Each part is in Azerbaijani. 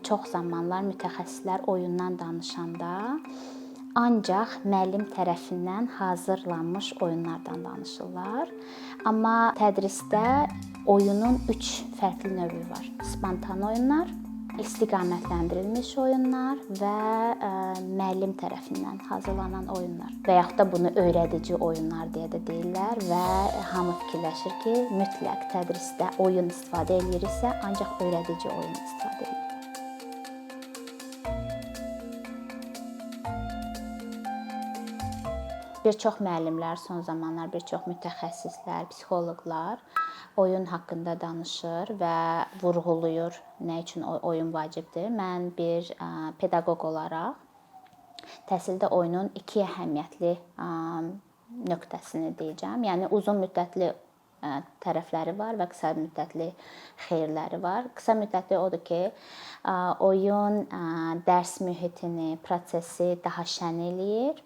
Çox zamanlar mütəxəssislər oyundan danışanda ancaq müəllim tərəfindən hazırlanmış oyunlardan danışırlar. Amma tədrisdə oyunun 3 fərqli növü var. Spontan oyunlar, istiqamətləndirilmiş oyunlar və müəllim tərəfindən hazırlanan oyunlar. Və yaxud da bunu öyrədici oyunlar deyə də deyirlər və hamı fikirləşir ki, mütləq tədrisdə oyun istifadə ediriksə, ancaq öyrədici oyun istifadə edilir. Bir çox müəllimlər, son zamanlar bir çox mütəxəssislər, psixoloqlar oyun haqqında danışır və vurğulayır nə üçün oyun vacibdir. Mən bir pedaqoq olaraq təhsildə oyunun 2 əhəmiyyətli nöqtəsini deyəcəm. Yəni uzun müddətli tərəfləri var və qısa müddətli xeyirləri var. Qısa müddətli odur ki, oyun dərs mühitini, prosesi daha şən eləyir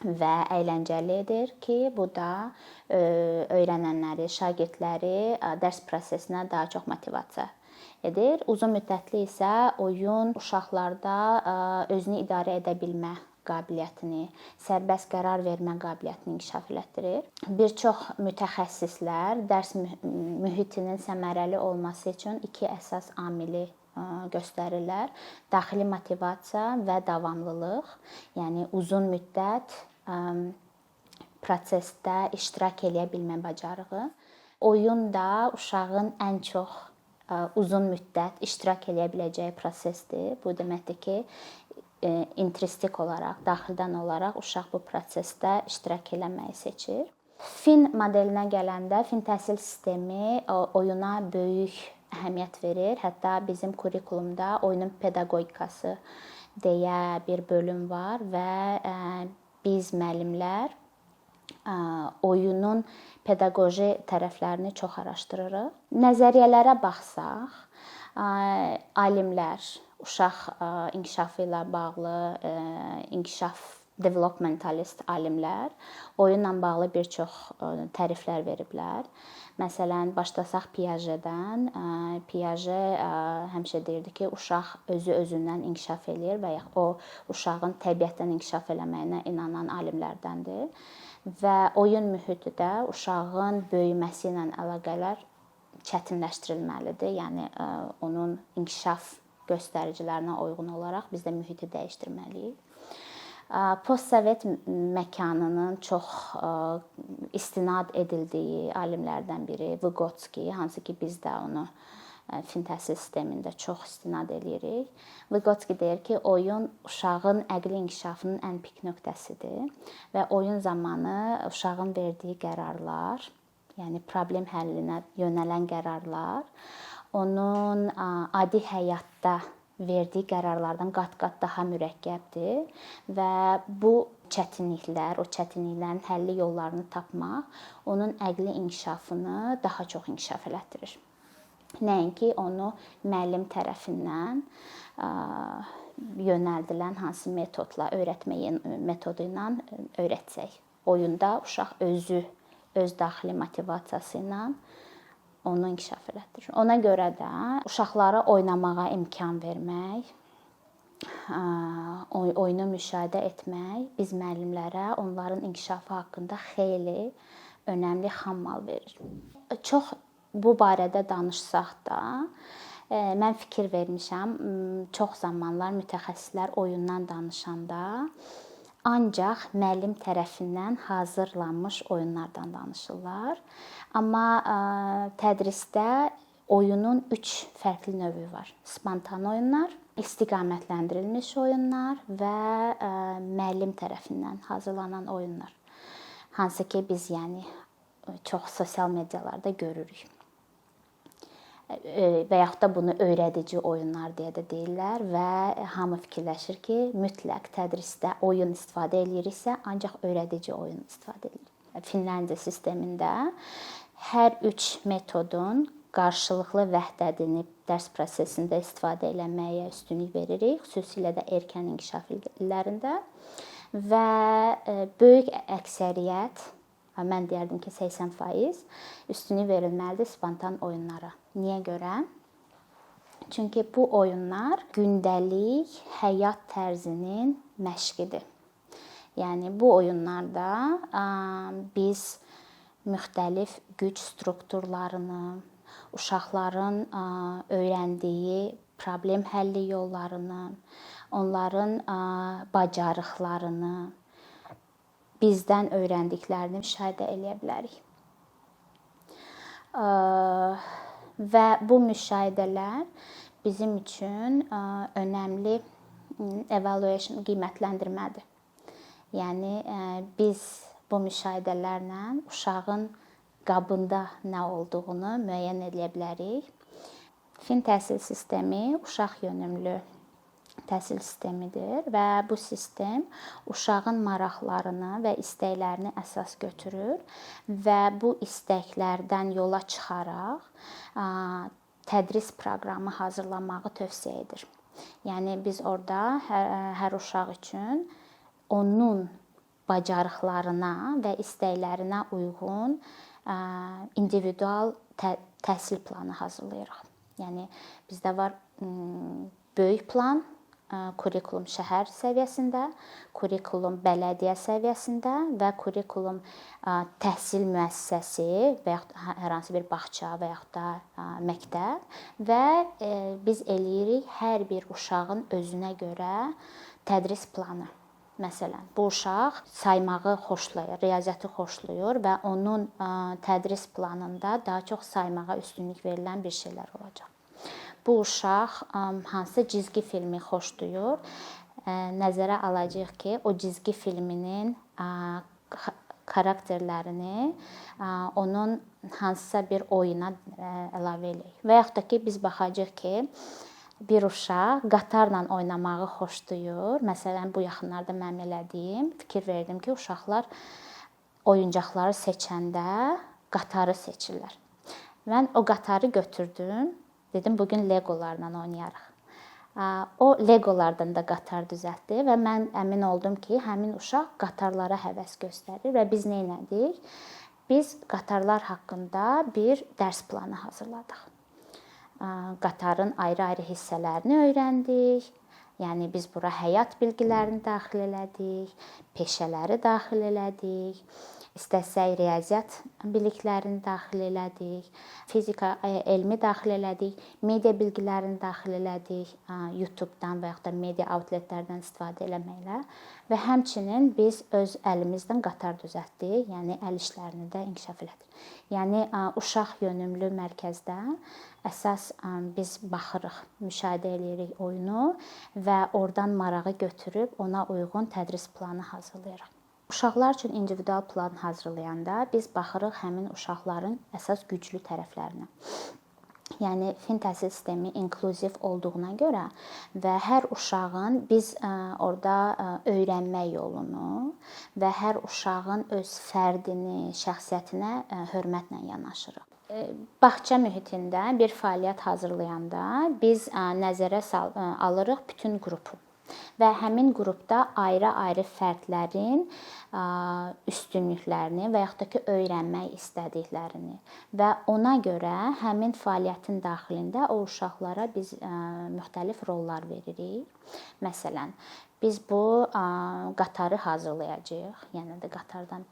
və əyləncəli edir ki, bu da öyrənənləri, şagirdləri dərs prosesinə daha çox motivasiya edir. Uzun müddətli isə oyun uşaqlarda özünü idarə edə bilmə qabiliyyətini, sərbəst qərar vermə qabiliyyətini inkişaf elətdirir. Bir çox mütəxəssislər dərs mühitinin səmərəli olması üçün 2 əsas amili göstərirlər. Daxili motivasiya və davamlılıq, yəni uzun müddət prosesdə iştirak edə bilmə bacarığı. Oyun da uşağın ən çox uzun müddət iştirak edə biləcəyi prosesdir. Bu deməkdir ki, intristik olaraq, daxildən olaraq uşaq bu prosesdə iştirak eləməyi seçir. Fin modelinə gələndə, fin təhsil sistemi oyuna böyük əhəmiyyət verir. Hətta bizim kurikulumda oyunun pedaqogikası deyə bir bölüm var və biz müəllimlər oyunun pedaqoji tərəflərini çox araşdırırıq. Nəzəriyyələrə baxsaq, alimlər uşaq inkişafı ilə bağlı developmentalist alimlər oyunla bağlı bir çox təriflər veriblər. Məsələn, başlasaq Piagetdən. Piaget həmişə deyirdi ki, uşaq özü-özündən inkişaf eləyir və ya o uşağın təbiətdən inkişaf eləməyinə inanan alimlərdəndir. Və oyun mühiti də uşağın böyüməsi ilə əlaqədar çətinləşdirilməlidir. Yəni onun inkişaf göstəricilərinə uyğun olaraq biz də mühiti dəyişdirməliyik. Postsovet məkanının çox istinad edildiyi alimlərdən biri Vygotsky, hansı ki biz də onu fin təhsil sistemində çox istinad edirik. Vygotsky deyir ki, oyun uşağın əqli inkişafının ən pik nöqtəsidir və oyun zamanı uşağın verdiyi qərarlar, yəni problem həllinə yönələn qərarlar onun adi həyatda verdiyi qərarlardan qat-qat daha mürəkkəbdir və bu çətinliklər, o çətinliklərin həlli yollarını tapmaq onun əqli inkişafını daha çox inkişaf elətdirir. Nəinki onu müəllim tərəfindən yönəldilən hansı metodla, öyrətmə metodu ilə öyrətsək. Oyunda uşaq özü, öz daxili motivasiyası ilə onu inkişaf elətdirir. Ona görə də uşaqlara oynamağa imkan vermək, oyunu müşahidə etmək biz müəllimlərə onların inkişafı haqqında xeyli önəmli xammal verir. Çox bu barədə danışsaq da, mən fikir vermişəm, çox zamanlar mütəxəssislər oyundan danışanda ancaq müəllim tərəfindən hazırlanmış oyunlardan danışırlar. Amma tədrisdə oyunun 3 fərqli növü var. Spontan oyunlar, istiqamətləndirilmiş oyunlar və müəllim tərəfindən hazırlanan oyunlar. Hansı ki biz çox sosial medialarda görürük. Və yaxud da bunu öyrədici oyunlar deyə də deyirlər və hamı fikirləşir ki, mütləq tədrisdə oyun istifadə ediriksə, ancaq öyrədici oyun istifadə edilir. Finlandiya sistemində hər 3 metodun qarşılıqlı vəhdədini dərs prosesində istifadə etməyə üstünlük veririk, xüsusilə də erkən inkişaf illərində və böyük əksəriyyət, mən deyərdim ki 80% üstünlük verilməlidir spontan oyunlara. Niyə görə? Çünki bu oyunlar gündəlik həyat tərzinin məşqidir. Yəni bu oyunlarda biz müxtəlif güc strukturlarını, uşaqların öyrəndiyi problem həlli yollarını, onların bacarıqlarını, bizdən öyrəndiklərini müşahidə edə bilərik. Və bu müşahidələr bizim üçün önəmli evaluation, qiymətləndirmədir. Yəni biz bu müşahidələrlə uşağın qabında nə olduğunu müəyyən edə bilərik. Fin təhsil sistemi uşaq yönümlü təhsil sistemidir və bu sistem uşağın maraqlarını və istəklərini əsas götürür və bu istəklərdən yola çıxaraq tədris proqramı hazırlamağı tövsiyə edir. Yəni biz orada hər uşaq üçün onun bacarıqlarına və istəklərinə uyğun individual təhsil planı hazırlayırıq. Yəni bizdə var böyük plan, kurikulum şəhər səviyyəsində, kurikulum bələdiyyə səviyyəsində və kurikulum təhsil müəssisəsi və yaxud hər hansı bir bağça və yaxud da məktəb və biz eləyirik hər bir uşağın özünə görə tədris planı. Məsələn, bu uşaq saymağı xoşlayır, riyaziyyatı xoşlayır və onun tədris planında daha çox saymağa üstünlük verilən bir şeylər olacaq. Bu uşaq hansı cizgi filmi xoşlayır, nəzərə alacağıq ki, o cizgi filminin karakterlərini onun hansısa bir oyuna əlavə eləyək. Və yaxud da ki, biz baxacağıq ki, bir uşaq qatarla oynamağı xoşlayır. Məsələn, bu yaxınlarda mənim elədiyim, fikir verdim ki, uşaqlar oyuncaqları seçəndə qatarı seçirlər. Mən o qatarı götürdüm, dedim bugün legolarla oynayarıq. O legolardan da qatar düzəltdi və mən əmin oldum ki, həmin uşaq qatarlara həvəs göstərir və biz nə etdik? Biz qatarlar haqqında bir dərs planı hazırladıq. Qatarın ayrı-ayrı hissələrini öyrəndik. Yəni biz bura həyat bilgilərini daxil elədik, peşələri daxil elədik, istəsək riyaziyyat biliklərini daxil elədik, fizika elmi daxil elədik, media bilgilərini daxil elədik, YouTube-dan və yaxud da media outletlərdən istifadə eləməklə və həmçinin biz öz əlimizdən qatar düzəltdik, yəni əl işlərini də inkişaf elədik. Yəni uşaq yönümlü mərkəzdə əsas biz baxırıq, müşahidə eləyirik oyunu və oradan marağı götürüb ona uyğun tədris planı hazırlayırıq. Uşaqlar üçün individual plan hazırlayanda biz baxırıq həmin uşaqların əsas güclü tərəflərinə. Yəni fin təhsil sistemi inklüziv olduğuna görə və hər uşağın biz orada öyrənmə yolunu və hər uşağın öz fərdini, şəxsiyyətinə hörmətlə yanaşırıq. Bağça mühitində bir fəaliyyət hazırlayanda biz nəzərə alırıq bütün qrupu. Və həmin qrupda ayrı-ayrı fərdlərin üstünlüklərini və yaxud da ki, öyrənmək istədiklərini və ona görə həmin fəaliyyətin daxilində o uşaqlara biz müxtəlif rollar veririk. Məsələn, biz bu qatarı hazırlayacağıq. Yəni də qatardan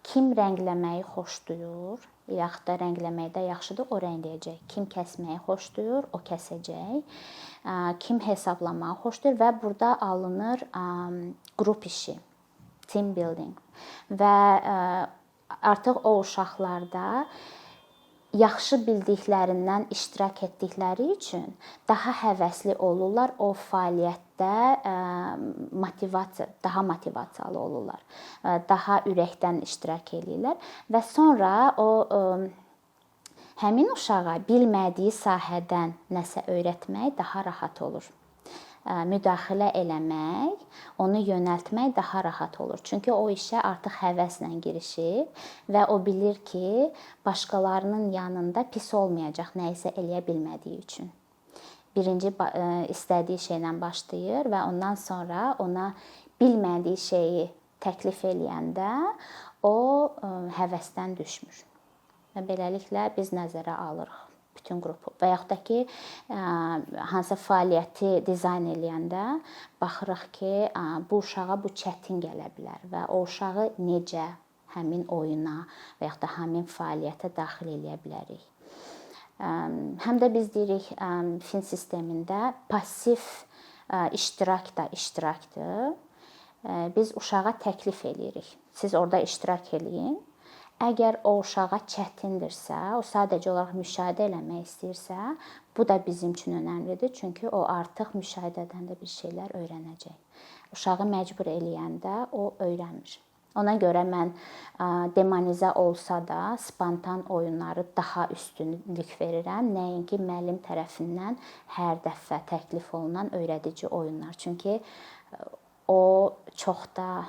kim rəngləməyi xoşlayır, yaxud da rəngləməkdə yaxşıdır, o rəngləyəcək. Kim kəsməyi xoşlayır, o kəsəcək. Kim hesablamağı xoşlayır və burada alınır qrup işi, team building və artıq o uşaqlarda yaxşı bildiklərindən iştirak etdikləri üçün daha həvəsli olurlar o fəaliyyətdə, daha motivasiyalı olurlar, daha ürəkdən iştirak edirlər və sonra o həmin uşağa bilmədiyi sahədən nəsə öyrətmək daha rahat olur. Müdaxilə eləmək, onu yönəltmək daha rahat olur. Çünki o işə artıq həvəslə girişib və o bilir ki, başqalarının yanında pis olmayacaq nəyisə eləyə bilmədiyi üçün. Birinci istədiyi şeylə başlayır və ondan sonra ona bilmədiyi şeyi təklif eləyəndə o həvəsdən düşmür. Və beləliklə biz nəzərə alırıq. bütün qrupu və yaxud da ki, hansısa fəaliyyəti dizayn eləyəndə baxırıq ki, bu uşağa bu çətin gələ bilər və o uşağı necə həmin oyuna və yaxud da həmin fəaliyyətə daxil eləyə bilərik. Həm də biz deyirik fin sistemində passiv iştirak da iştirakdır. Biz uşağa təklif eləyirik. Siz orada iştirak eləyin. Əgər o uşağa çətindirsə, o sadəcə olaraq müşahidə eləmək istəyirsə, bu da bizim üçün önəmlidir. Çünki o artıq müşahidədən də bir şeylər öyrənəcək. Uşağı məcbur eləyəndə o öyrənmir. Ona görə mən demonizə olsa da spontan oyunları daha üstünlük verirəm. Nəinki müəllim tərəfindən hər dəfə təklif olunan öyrədici oyunlar. Çünki o çox da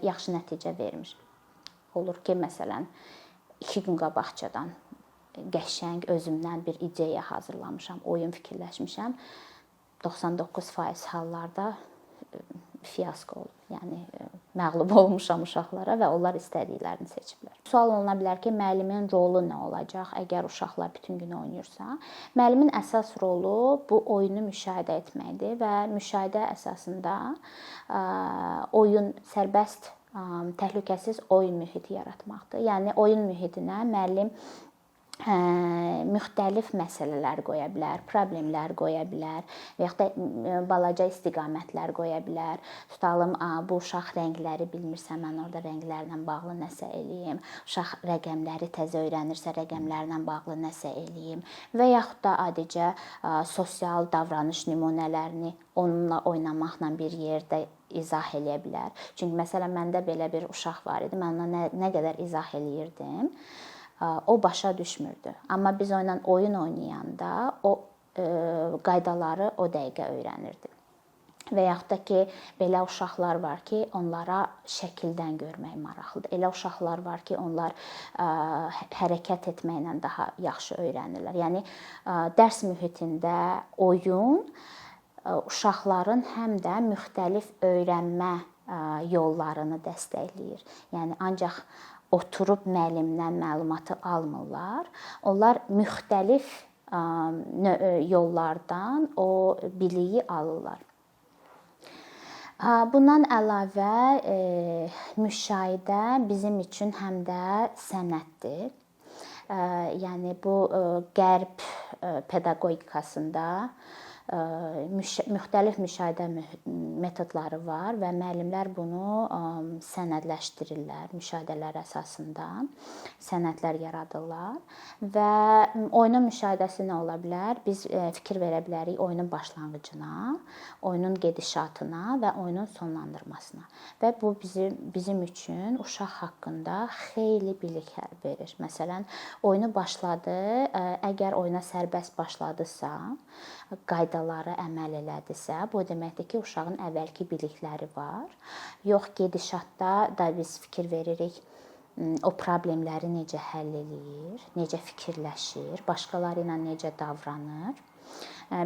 yaxşı nəticə vermir. Olur ki, məsələn, 2 gün qabaqcadan qəşəng özümdən bir ideya hazırlamışam, oyun fikirləşmişəm. 99% hallarda fiasko olub. Yəni məğlub olmuşam uşaqlara və onlar istədiklərini seçiblər. Sual oluna bilər ki, müəllimin rolu nə olacaq əgər uşaqlar bütün gün oynayırsa? Müəllimin əsas rolu bu oyunu müşahidə etməkdir və müşahidə əsasında oyun sərbəst, təhlükəsiz oyun mühiti yaratmaqdır. Yəni oyun mühitinə müəllim müxtəlif məsələlər qoya bilər, problemlər qoya bilər və yaxud da balaca istiqamətlər qoya bilər. Tutalım, bu uşaq rəngləri bilmirsə, mən orada rənglərlə bağlı nəsə eləyim. Uşaq rəqəmləri təzə öyrənirsə, rəqəmlərlə bağlı nəsə eləyim və yaxud da adicə sosial davranış nümunələrini onunla oynamaqla bir yerdə izah eləyə bilər. Çünki məsələn məndə belə bir uşaq var idi. Mən ona nə qədər izah eləyirdim, o başa düşmürdü. Amma biz onunla oyun oynayanda o qaydaları o dəqiqə öyrənirdi. Və yaxud da ki, belə uşaqlar var ki, onlara şəkildən görmək maraqlıdır. Elə uşaqlar var ki, onlar hərəkət etməklə daha yaxşı öyrənirlər. Yəni dərs mühitində oyun uşaqların həm də müxtəlif öyrənmə yollarını dəstəkləyir. Yəni ancaq oturub müəllimdən məlumatı almırlar. Onlar müxtəlif yollardan o biliyi alırlar. Bundan əlavə müşahidə bizim üçün həm də sənətdir. Yəni bu qərb pedaqogikasında müxtəlif müşahidə metodları var və müəllimlər bunu sənədləşdirirlər. Müşahidələr əsasında sənədlər yaradırlar və oyunun müşahidəsi nə ola bilər? Biz fikir verə bilərik oyunun başlanğıcına, oyunun gedişatına və oyunun sonlandırmasına. Və bu bizim üçün uşaq haqqında xeyli bilik verir. Məsələn, oyunu başladı, əgər oyuna sərbəst başladısa, qaydaları əməl elədisə, bu deməkdir ki, uşağın əvvəlki bilikləri var. Yox, gedişatda da biz fikir veririk, o problemləri necə həll eləyir, necə fikirləşir, başqaları ilə necə davranır.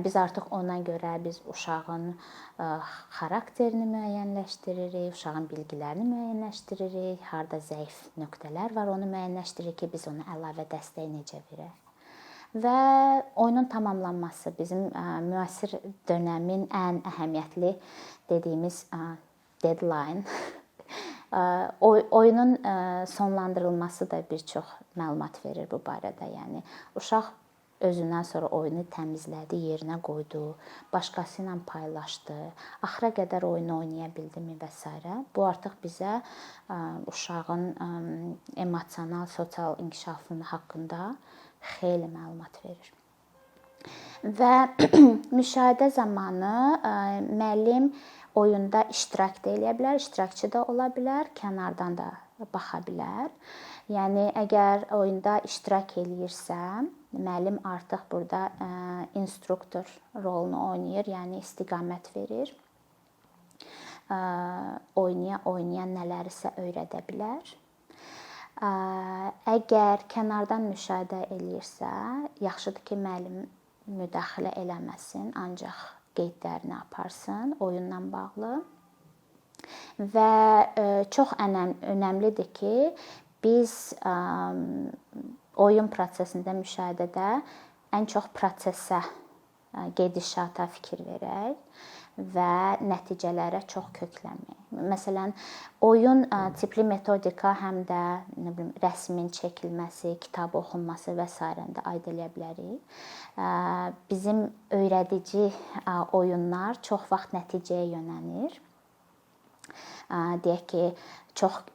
Biz artıq ona görə biz uşağın xarakterini müəyyənləşdiririk, uşağın bilgilərini müəyyənləşdiririk, harda zəif nöqtələr var, onu müəyyənləşdiririk ki, biz ona əlavə dəstək necə verək. Və oyunun tamamlanması bizim müasir dönəmin ən əhəmiyyətli dediyimiz deadline. Oyunun sonlandırılması da bir çox məlumat verir bu barədə. Yəni uşaq özündən sonra oyunu təmizlədi, yerinə qoydu, başqası ilə paylaşdı, axıra qədər oyunu oynaya bildimi və s. Bu artıq bizə uşağın emosional, sosial inkişafı haqqında xeyli məlumat verir. Və müşahidə zamanı müəllim oyunda iştirak da eləyə bilər, iştirakçı da ola bilər, kənardan da baxa bilər. Yəni əgər oyunda iştirak eləyirsə, müəllim artıq burada instruktor rolunu oynayır, yəni istiqamət verir. Oynaya nələrisə öyrədə bilər. Əgər kənardan müşahidə eləyirsə, yaxşıdır ki, müəllim müdaxilə eləməsin, ancaq qeydlərini aparsın oyunla bağlı. Və çox önəmlidir ki, biz oyun prosesində, müşahidədə ən çox prosesə, gedişata fikir verək və nəticələrə çox köklənmək. Məsələn, oyun tipli metodika həm də rəsmin çəkilməsi, kitab oxunması və sairəndə aid edə bilərik. Bizim öyrədici oyunlar çox vaxt nəticəyə yönəlir. Deyək ki, çox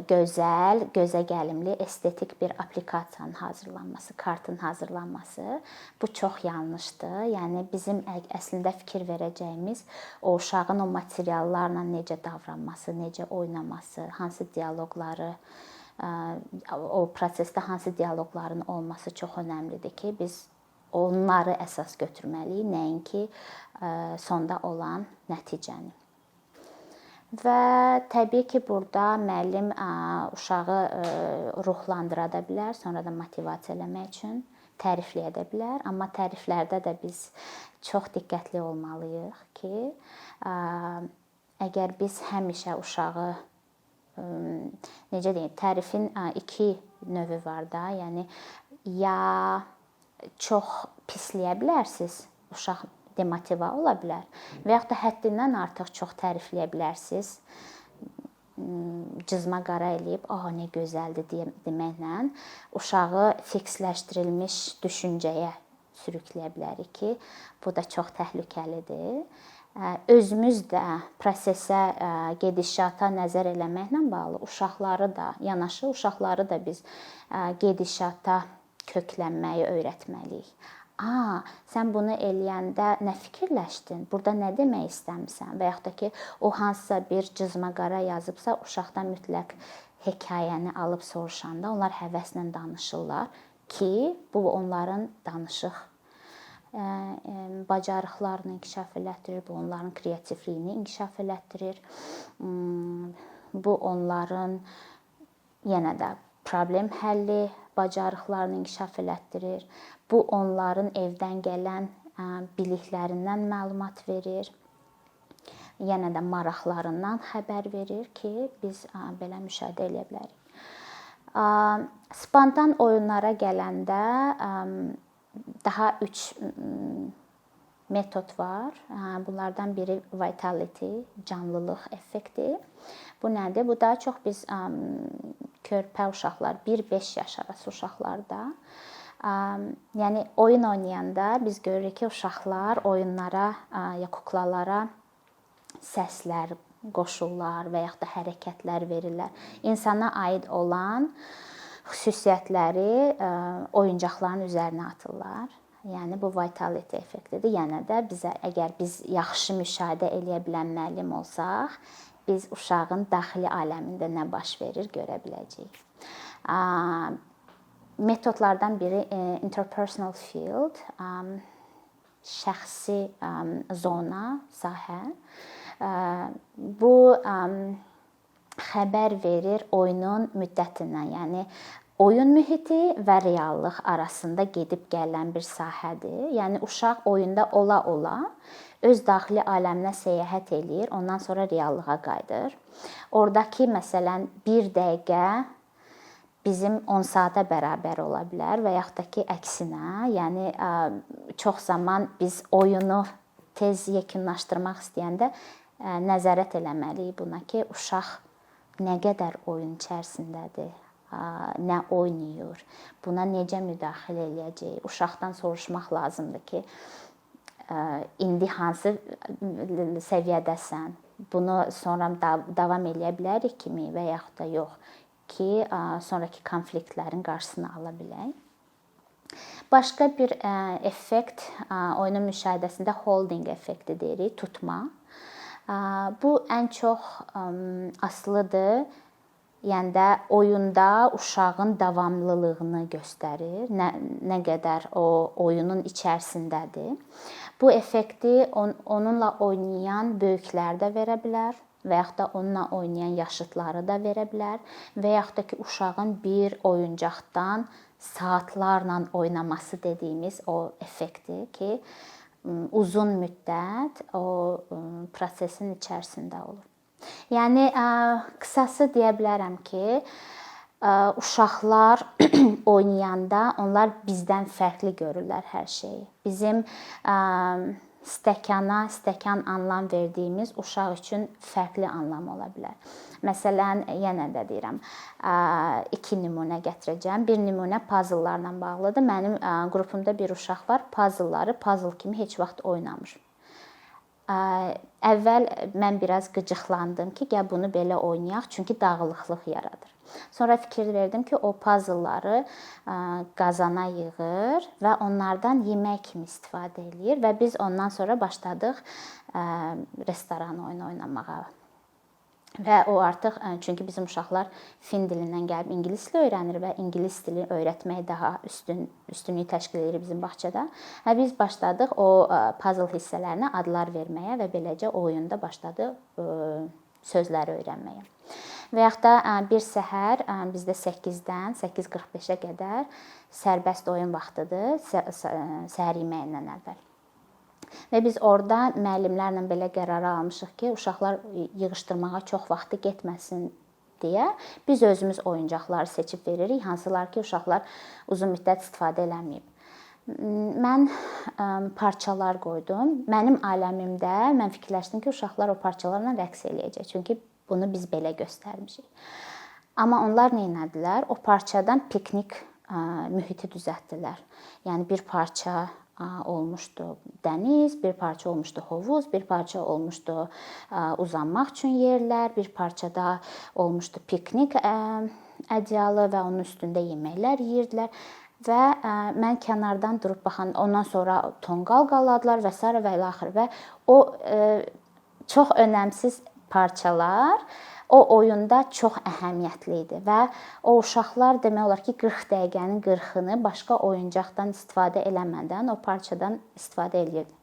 gözəl, gözəgəlimli, estetik bir applikasiyanın hazırlanması, kartın hazırlanması bu çox yanlışdır. Yəni bizim əslində fikir verəcəyimiz o uşağın o materiallarla necə davranması, necə oynaması, hansı dialoqları, o prosesdə hansı dialoqların olması çox önəmlidir ki, biz onları əsas götürməliyik, nəinki sonda olan nəticəni. Və təbii ki, burada müəllim uşağı ruhlandıra da bilər, sonra da motivasiya eləmək üçün tərifləyə də bilər. Amma təriflərdə də biz çox diqqətli olmalıyıq ki, əgər biz həmişə uşağı, necə deyim, tərifin iki növü var da, yəni ya çox pisləyə bilərsiniz, uşaq demotiva ola bilər və yaxud da həddindən artıq çox tərifləyə bilərsiniz. Cızma qara eləyib, nə gözəldir deməklə uşağı fiksləşdirilmiş düşüncəyə sürükləyə bilərik ki, bu da çox təhlükəlidir. Özümüz də prosesə, gedişata nəzər eləməklə bağlı yanaşı uşaqları da biz gedişata köklənməyi öyrətməliyik. Sən bunu eləyəndə nə fikirləşdin? Burada nə demək istəmirsən? Və yaxud da ki, o hansısa bir cızma qara yazıbsa, uşaqdan mütləq hekayəni alıb soruşanda onlar həvəslə danışırlar ki, bu onların danışıq bacarıqlarını inkişaf elətdirir, bu onların kreativliyini inkişaf elətdirir. Bu onların yenə də problem həlli bacarıqlarını inkişaf elətdirir. Bu onların evdən gələn biliklərindən məlumat verir. Yenə də maraqlarından xəbər verir ki, biz belə müşahidə edə bilərik. Spontan oyunlara gələndə daha 3 metod var. Bunlardan biri vitality, canlılıq effekti. Bu nədir? Bu daha çox biz körpə uşaqlar, 1-5 yaş arası uşaqlarda, yəni oyun oynayanda biz görürük ki, uşaqlar oyunlara, ya kuklalara səslər qoşurlar və yaxud da hərəkətlər verirlər. İnsana aid olan xüsusiyyətləri oyuncaqların üzərinə atırlar. Yəni bu vitality effektidir. Yəni də əgər biz yaxşı müşahidə eləyə bilən müəllim olsaq, biz uşağın daxili aləmində nə baş verir görə biləcəyik. Metodlardan biri interpersonal field, şəxsi zona, sahə. Bu xəbər verir oyunun müddətindən, yəni oyun mühiti və reallıq arasında gedib gələn bir sahədir. Yəni uşaq oyunda ola-ola öz daxili aləminə səyahət eləyir, ondan sonra reallığa qayıdır. Oradakı məsələn 1 dəqiqə bizim 10 saata bərabər ola bilər və yaxud da ki, əksinə, yəni çox zaman biz oyunu tez yekunlaşdırmaq istəyəndə nəzarət eləməliyik buna ki, uşaq nə qədər oyun içərisindədir, nə oynayır, buna necə müdaxilə eləyəcək. Uşaqdan soruşmaq lazımdır ki, indi hansı səviyyədəsən, bunu sonra davam eləyə bilərik kimi və yaxud da yox ki, sonraki konfliktlərin qarşısını ala bilək. Başqa bir effekt oyunun müşahidəsində holding effekti deyirik, tutma. Bu ən çox asılıdır. Yəni də oyunda uşağın davamlılığını göstərir, nə qədər o oyunun içərisindədir. Bu effekti onunla oynayan böyüklər də verə bilər və yaxud da onunla oynayan yaşıdları da verə bilər və yaxud da ki, uşağın bir oyuncaqdan saatlarla oynaması dediyimiz o effekti ki, uzun müddət o prosesin içərisində olur. Yəni qısası deyə bilərəm ki, uşaqlar oynayanda onlar bizdən fərqli görürlər hər şeyi. Bizim stəkan anlam verdiyimiz uşaq üçün fərqli anlam ola bilər. Məsələn, yenə də deyirəm, 2 nümunə gətirəcəm. Bir nümunə puzzle'larla bağlıdır. Mənim qrupumda bir uşaq var, puzzle-ları puzzle kimi heç vaxt oynamır. Əvvəl mən biraz qıcıqlandım ki, gəl bunu belə oynayaq, çünki dağılıqlıq yaradır. Sonra fikir verdim ki, o puzzle-ları qazana yığır və onlardan yemək kimi istifadə eləyir və biz ondan sonra başladıq restoran oyunu oynamağa. Və o artıq, çünki bizim uşaqlar fin dilindən gəlib ingilis dili öyrənir və ingilis dili öyrətmək daha üstünlük təşkil edir bizim bağçada. Və biz başladıq o puzzle hissələrinə adlar verməyə və beləcə o oyunda başladıq sözləri öyrənməyə. Və yaxud da bir səhər bizdə 8-dən 8:45-ə qədər sərbəst oyun vaxtıdır, səhər yeməyindən əvvəl. Və biz orada müəllimlərlə belə qərar almışıq ki, uşaqlar yığışdırmağa çox vaxtı getməsin deyə biz özümüz oyuncaqları seçib veririk, hansılar ki, uşaqlar uzun müddət istifadə eləməyib. Mən parçalar qoydum. Mənim aləmimdə mən fikirləşdim ki, uşaqlar o parçalarla rəqs eləyəcək. Çünki bunu biz belə göstərmişik. Amma onlar nə etdilər? O parçadan piknik mühiti düzəltdilər. Yəni bir parça olmuşdu dəniz, bir parça olmuşdu hovuz, bir parça olmuşdu uzanmaq üçün yerlər, bir parçada olmuşdu piknik ədyalı və onun üstündə yeməklər yeyirdilər. Və mən kənardan durub baxan, ondan sonra tonqal qaladılar və s. və ilaxır. Və o çox önəmsiz parçalar o oyunda çox əhəmiyyətli idi və o uşaqlar demək olar ki, 40 dəqiqənin 40-ını başqa oyuncaqdan istifadə eləmədən o parçadan istifadə edirdi.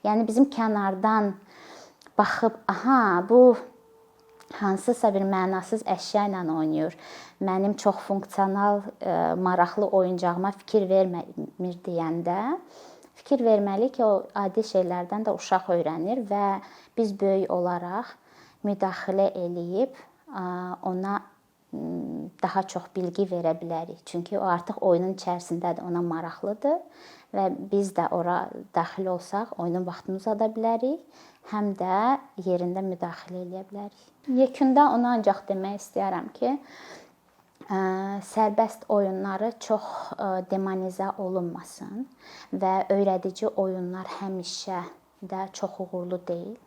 Yəni bizim kənardan baxıb, aha, bu hansısa bir mənasız əşya ilə oynayır. Mənim çox funksional, maraqlı oyuncağıma fikir vermir deyəndə fikir verməli ki, o adi şeylərdən də uşaq öyrənir və biz böyük olaraq müdaxilə eləyib ona daha çox bilgi verə bilərik. Çünki o artıq oyunun içərisindədir, ona maraqlıdır və biz də ora daxil olsaq oyunun vaxtını uzada bilərik, həm də yerində müdaxilə eləyə bilərik. Yekunda onu ancaq demək istəyirəm ki, sərbəst oyunları çox demonizə olunmasın və öyrədici oyunlar həmişə də çox uğurlu deyil.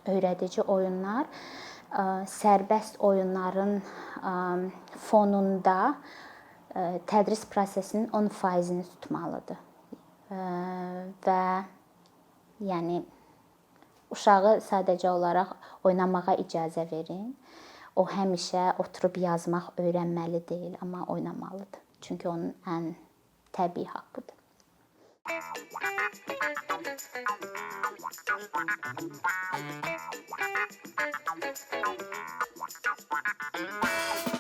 Öyrədici oyunlar sərbəst oyunların fonunda tədris prosesinin 10%-ni tutmalıdır. Və yəni uşağı sadəcə olaraq oynamağa icazə verin. O həmişə oturub yazmaq öyrənməli deyil, amma oynamalıdır. Çünki onun ən təbii haqqıdır. Thank you.